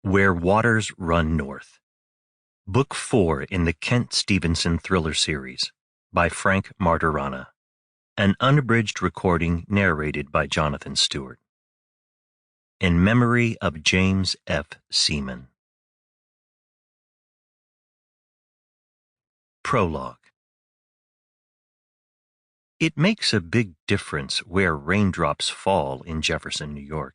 Where Waters Run North. Book 4 in the Kent Stephenson thriller series by Frank Martorana. An unabridged recording narrated by Jonathon Stewart. In memory of James F. Seaman. Prologue. It makes a big difference where raindrops fall in Jefferson, New York.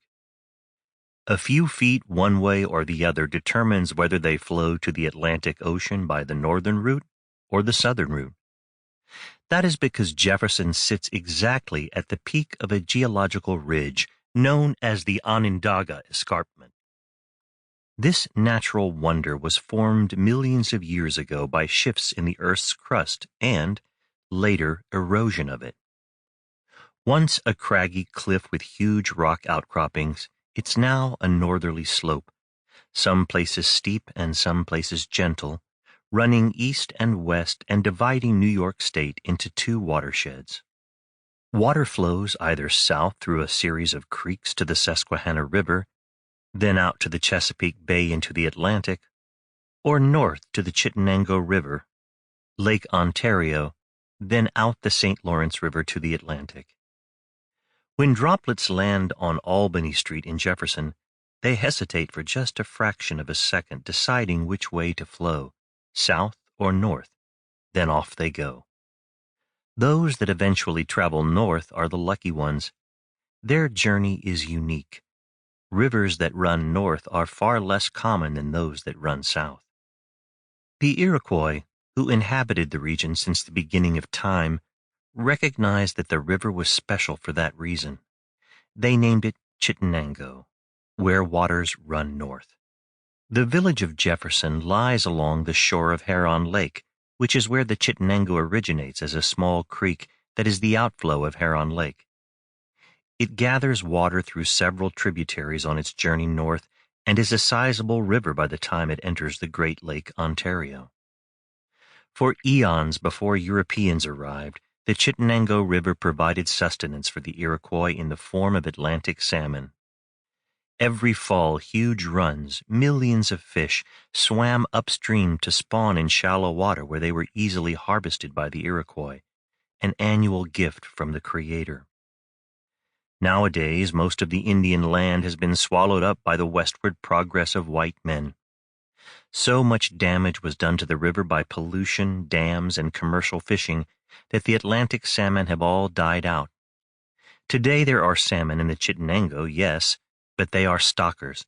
A few feet one way or the other determines whether they flow to the Atlantic Ocean by the northern route or the southern route. That is because Jefferson sits exactly at the peak of a geological ridge known as the Onondaga Escarpment. This natural wonder was formed millions of years ago by shifts in the Earth's crust and, later, erosion of it. Once a craggy cliff with huge rock outcroppings, it's now a northerly slope, some places steep and some places gentle, running east and west and dividing New York State into two watersheds. Water flows either south through a series of creeks to the Susquehanna River, then out to the Chesapeake Bay into the Atlantic, or north to the Chittenango River, Lake Ontario, then out the St. Lawrence River to the Atlantic. When droplets land on Albany Street in Jefferson, they hesitate for just a fraction of a second, deciding which way to flow, south or north. Then off they go. Those that eventually travel north are the lucky ones. Their journey is unique. Rivers that run north are far less common than those that run south. The Iroquois, who inhabited the region since the beginning of time, recognized that the river was special for that reason. They named it Chittenango, where waters run north. The village of Jefferson lies along the shore of Heron Lake, which is where the Chittenango originates as a small creek that is the outflow of Heron Lake. It gathers water through several tributaries on its journey north and is a sizable river by the time it enters the Great Lake, Ontario. For eons before Europeans arrived, the Chittenango River provided sustenance for the Iroquois in the form of Atlantic salmon. Every fall, huge runs, millions of fish, swam upstream to spawn in shallow water where they were easily harvested by the Iroquois, an annual gift from the Creator. Nowadays, most of the Indian land has been swallowed up by the westward progress of white men. So much damage was done to the river by pollution, dams, and commercial fishing that the Atlantic salmon have all died out. Today there are salmon in the Chittenango, yes, but they are stockers.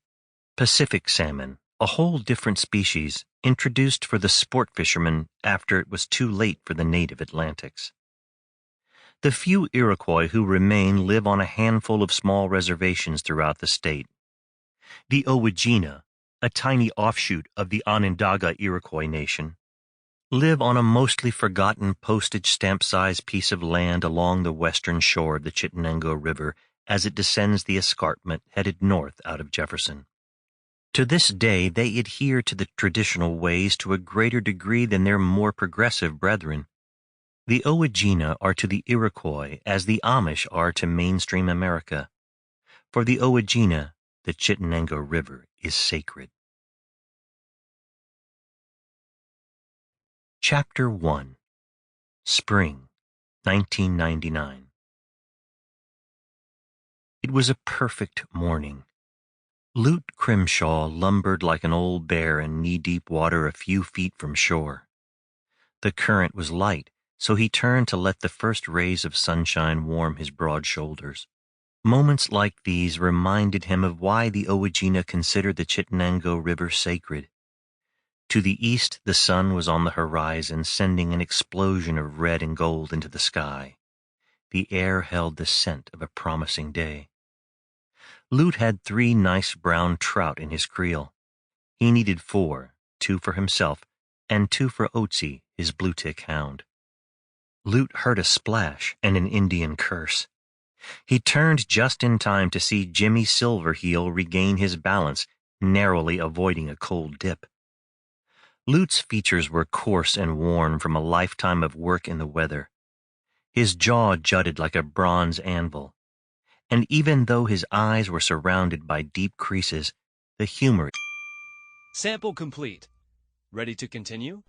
Pacific salmon, a whole different species, introduced for the sport fishermen after it was too late for the native Atlantics. The few Iroquois who remain live on a handful of small reservations throughout the state. The Owagina, a tiny offshoot of the Onondaga Iroquois nation, live on a mostly forgotten postage stamp-sized piece of land along the western shore of the Chittenango River as it descends the escarpment headed north out of Jefferson. To this day, they adhere to the traditional ways to a greater degree than their more progressive brethren. The Owagina are to the Iroquois as the Amish are to mainstream America. For the Owagina, the Chittenango River is sacred. Chapter 1. Spring, 1999. It was a perfect morning. Lute Crimshaw lumbered like an old bear in knee-deep water a few feet from shore. The current was light, so he turned to let the first rays of sunshine warm his broad shoulders. Moments like these reminded him of why the Owagina considered the Chittenango River sacred. To the east, the sun was on the horizon, sending an explosion of red and gold into the sky. The air held the scent of a promising day. Lute had 3 nice brown trout in his creel. He needed 4, 2 for himself, and 2 for Otzi, his blue-tick hound. Lute heard a splash and an Indian curse. He turned just in time to see Jimmy Silverheel regain his balance, narrowly avoiding a cold dip. Lute's features were coarse and worn from a lifetime of work in the weather. His jaw jutted like a bronze anvil, and even though his eyes were surrounded by deep creases, the humor Sample complete. Ready to continue?